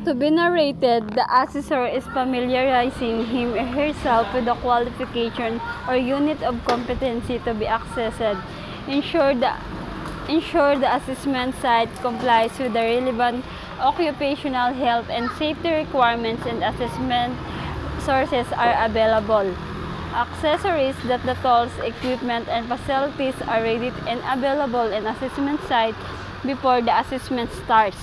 To be narrated, the assessor is familiarizing him or herself with the qualification or unit of competency to be accessed. Ensure the assessment site complies with the relevant occupational health and safety requirements and assessment sources are available. Accessories that the tools, equipment, and facilities are ready and available in assessment site before the assessment starts.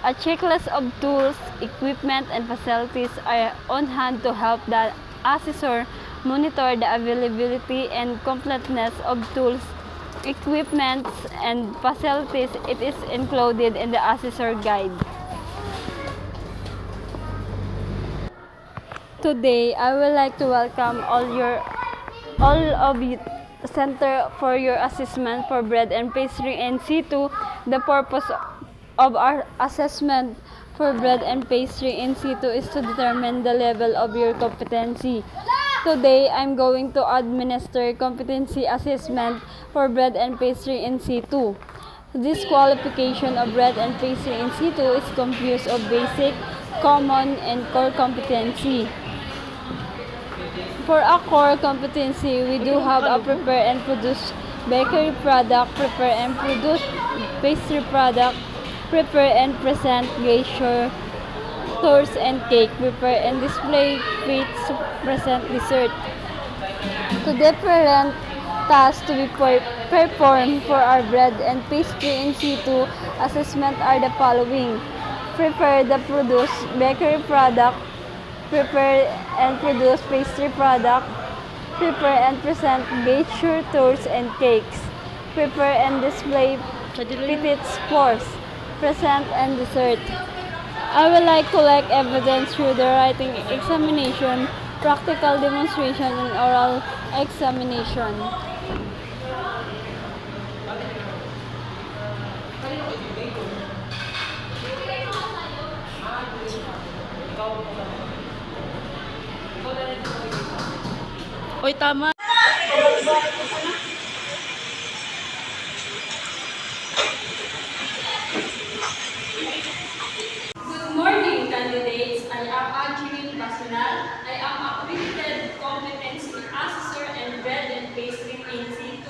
A checklist of tools, equipment, and facilities are on hand to help the assessor monitor the availability and completeness of tools, equipment, and facilities. It is included in the assessor guide. Today, I would like to welcome all of you Center for your assessment for bread and pastry and C2. The purpose of our assessment for bread and pastry in C2 is to determine the level of your competency. Today, I'm going to administer competency assessment for bread and pastry in C2. This qualification of bread and pastry in C2 is composed of basic, common, and core competency. For a core competency, we do have a prepare and produce bakery product, prepare and produce pastry product, prepare and present geisha, tours and cake, prepare and display treats, present dessert. The different tasks to be performed for our bread and pastry in C2 assessment are the following: prepare the produce bakery product, prepare and produce pastry product, prepare and present geisha, tours and cakes, prepare and display petits fours, present and dessert. I would like to collect evidence through the writing examination, practical demonstration, and oral examination. Oy, tama. Good morning, candidates. I am Angeline Basunal. I am accredited competency assessor and bread and pastry in C2.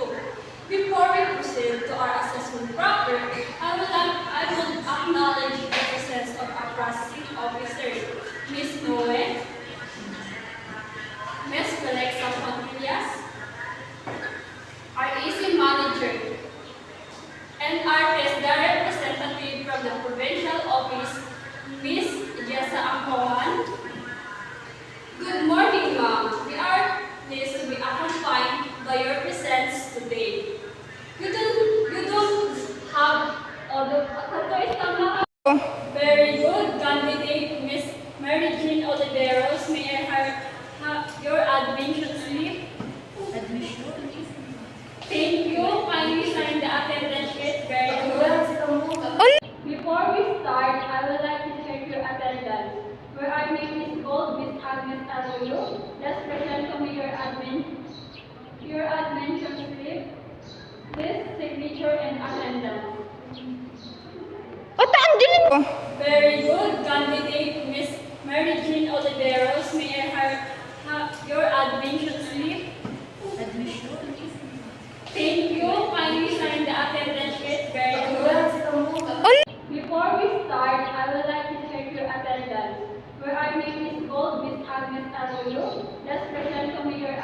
Before we proceed to our assessment proper, I will acknowledge the presence of our processing officer, Ms. Noe, Ms. Alexa Fontillas, our AC manager, and our the representative from the provincial office, Ms. Jessa Angkongan. Good morning, ma'am. We are pleased to be accompanied by your presence today. You don't have all the very good candidate, Ms. Mary Jean Oliveros. May I have your admission slip? Thank you. Kindly sign the attendance sheet. Very good. Before we start, I would like to check your attendance. Where our name is called Miss Agnes Arroyo. Let's present to me your admission slip, this signature and attendance. Very good, candidate Miss Mary Jean Oliveros. May I have your admission slip? Thank you. Kindly sign the attendance sheet. Very good. Before we start, I would like to check your attendance. Where our name is called Miss Agnes Arroyo. Let's present to me your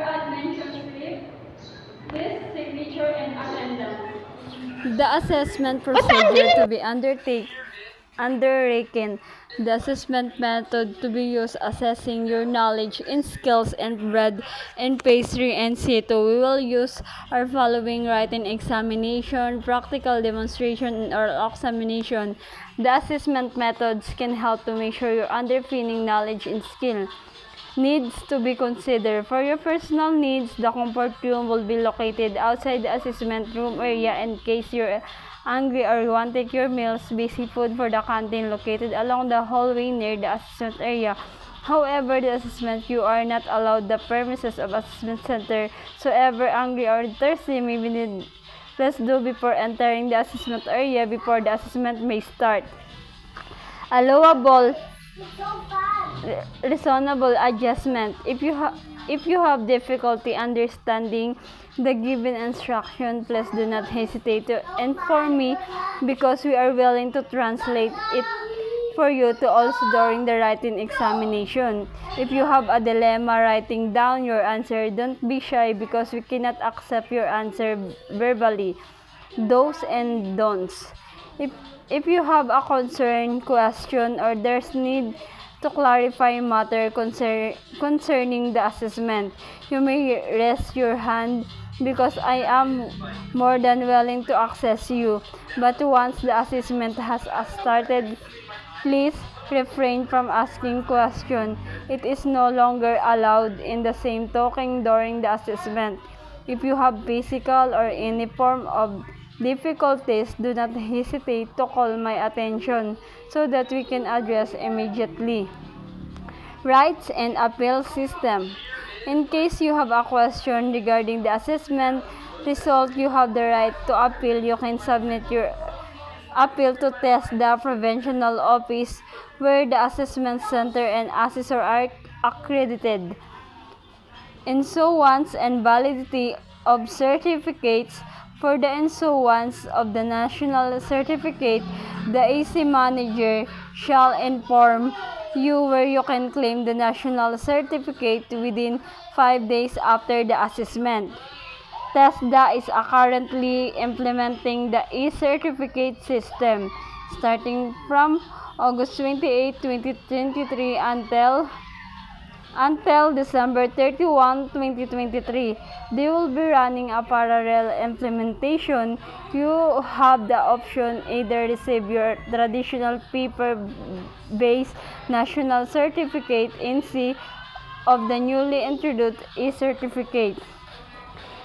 admission slip, this signature and attendance. The assessment procedure to be undertaken. The assessment method to be used assessing your knowledge in skills and bread and pastry and C2. We will use our following writing examination, practical demonstration, and oral examination. The assessment methods can help to make sure your underpinning knowledge and skill. Needs to be considered. For your personal needs, the comfort room will be located outside the assessment room area in case you're hungry or you want to take your meals. Basic food for the canteen located along the hallway near the assessment area. However, the assessment you are not allowed the premises of assessment center. So ever hungry or thirsty, maybe need Please do before entering the assessment area before the assessment may start. Allowable reasonable adjustment. If you have difficulty understanding the given instruction, please do not hesitate to inform me because we are willing to translate it for you to also during the writing examination. If you have a dilemma writing down your answer, don't be shy because we cannot accept your answer verbally. Do's and don'ts. If you have a concern, question, or there's need to clarify matter concerning the assessment, you may raise your hand because I am more than willing to access you. But once the assessment has started, please refrain from asking questions. It is no longer allowed in the same token during the assessment. If you have physical or any form of difficulties, do not hesitate to call my attention so that we can address immediately. Rights and appeal system. In case you have a question regarding the assessment result, you have the right to appeal. You can submit your appeal to TESDA Provincial Office where the assessment center and assessor are accredited. Issuance and validity of certificates. For the issuance of the national certificate, the AC manager shall inform you where you can claim the national certificate within 5 days after the assessment. TESDA is currently implementing the e-certificate system starting from August 28, 2023 until December 31, 2023. They will be running a parallel implementation. You have the option either receive your traditional paper-based national certificate NC of the newly introduced e-certificate.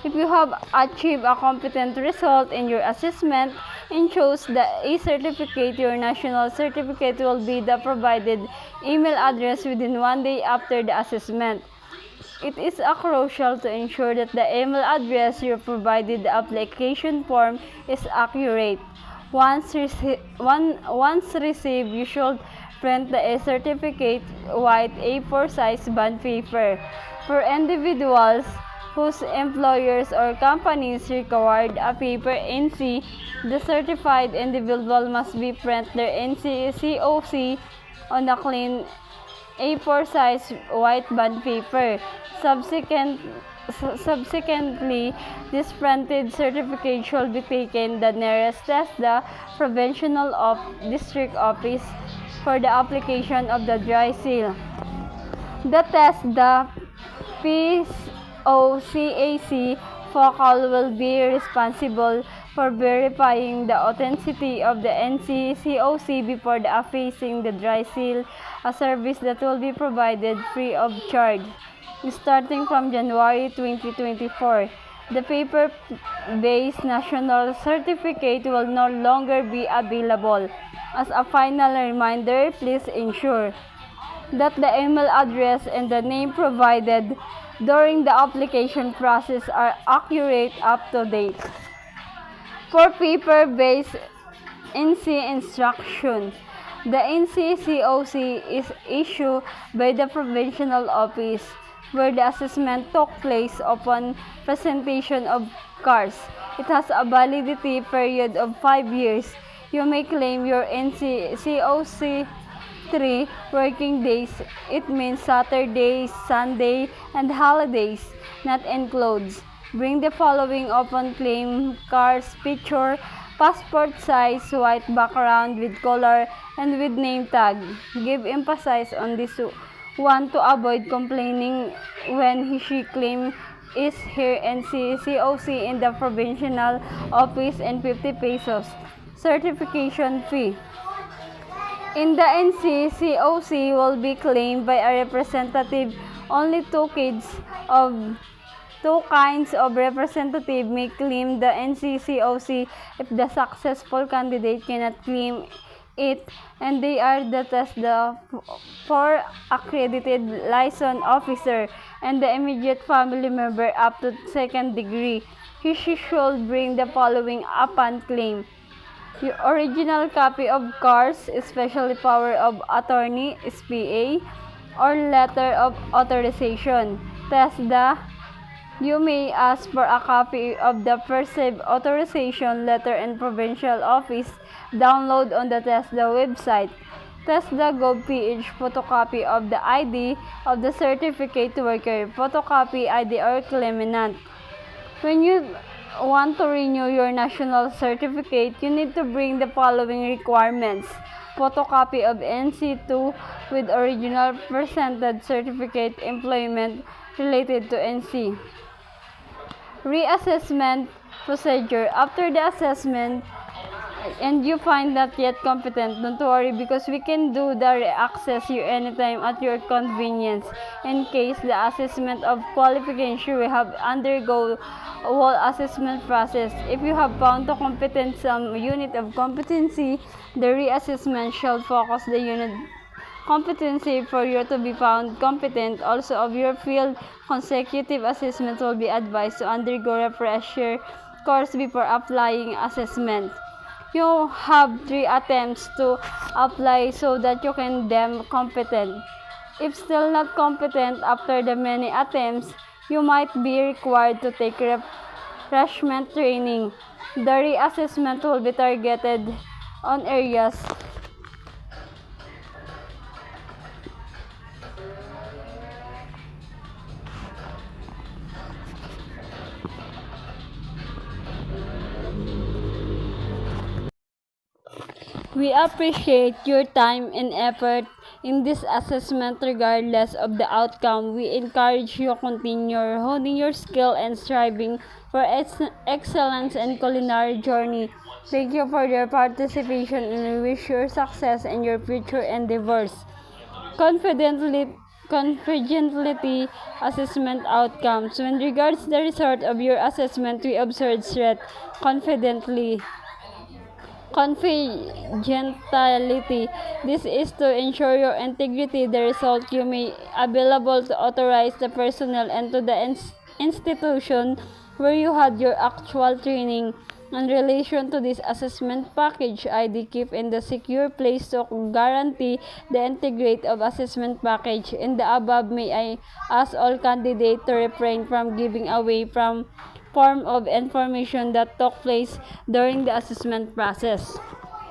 If you have achieved a competent result in your assessment and chose the e-certificate, your national certificate will be the provided email address within 1 day after the assessment. It is crucial to ensure that the email address you provided the application form is accurate. Once received, you should print the e-certificate white A4 size bond paper. For individuals whose employers or companies required a paper NC, the certified individual must be print their NC COC on a clean A4 size white bond paper. Subsequently, this printed certificate should be taken the nearest TESDA Provincial District Office for the application of the dry seal. The TESDA POCAC focal will be responsible for verifying the authenticity of the NC-COC before the affixing the dry seal, a service that will be provided free of charge. Starting from January 2024, the paper-based national certificate will no longer be available. As a final reminder, please ensure that the email address and the name provided during the application process are accurate, up-to-date. For paper-based NC instruction, the NC-COC is issued by the provincial office where the assessment took place upon presentation of cards. It has a validity period of 5 years. You may claim your NC-COC 3 working days. It means Saturdays, Sunday, and holidays, not includes. Bring the following upon claim: cards, picture, passport size, white background with color, and with name tag. Give emphasis on this one to avoid complaining when she claim is her NC-COC in the provincial office and 50 pesos. Certification fee. In the NC-COC will be claimed by a representative. Only two kinds of representative may claim the NC-COC if the successful candidate cannot claim it, and they are the TESDA 4 accredited liaison officer and the immediate family member up to 2nd degree. she should bring the following upon claim: your original copy of CARS, especially power of attorney, SPA, or letter of authorization. TESDA. You may ask for a copy of the perceived authorization letter in provincial office. Download on the TESDA website. TESDA.gov.ph. Photocopy of the ID of the certificate worker. Photocopy ID or claimant. When you want to renew your national certificate, you need to bring the following requirements: photocopy of NC2 with original presented certificate employment related to NC. Reassessment procedure. After the assessment and you find not yet competent, don't worry, because we can do the reaccess you anytime at your convenience. In case the assessment of qualification, we have undergo a whole assessment process. If you have found to competent some unit of competency, the reassessment shall focus the unit competency for you to be found competent. Also of your field, consecutive assessment will be advised to undergo refresher course before applying assessment. You have 3 attempts to apply so that you can deem competent. If still not competent after the many attempts, you might be required to take refreshment training. The reassessment will be targeted on areas we appreciate your time and effort in this assessment regardless of the outcome. We encourage you to continue honing your skill and striving for excellence and culinary journey. Thank you for your participation and we wish you success in your future endeavors. Confidentiality assessment outcomes. When regards the result of your assessment, we observe threat confidentiality. This is to ensure your integrity. The result you may available to authorize the personnel and to the institution where you had your actual training. In relation to this assessment package, ID keep in the secure place to guarantee the integrity of assessment package. In the above, may I ask all candidates to refrain from giving away from form of information that took place during the assessment process.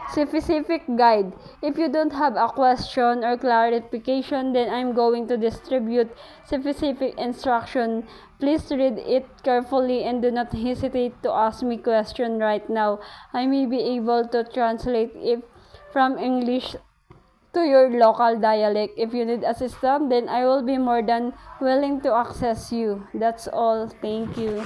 Specific guide. If you don't have a question or clarification, then I'm going to distribute specific instruction. Please read it carefully and do not hesitate to ask me question right now. I may be able to translate it from English to your local dialect. If you need assistance, then I will be more than willing to access you. That's all. Thank you.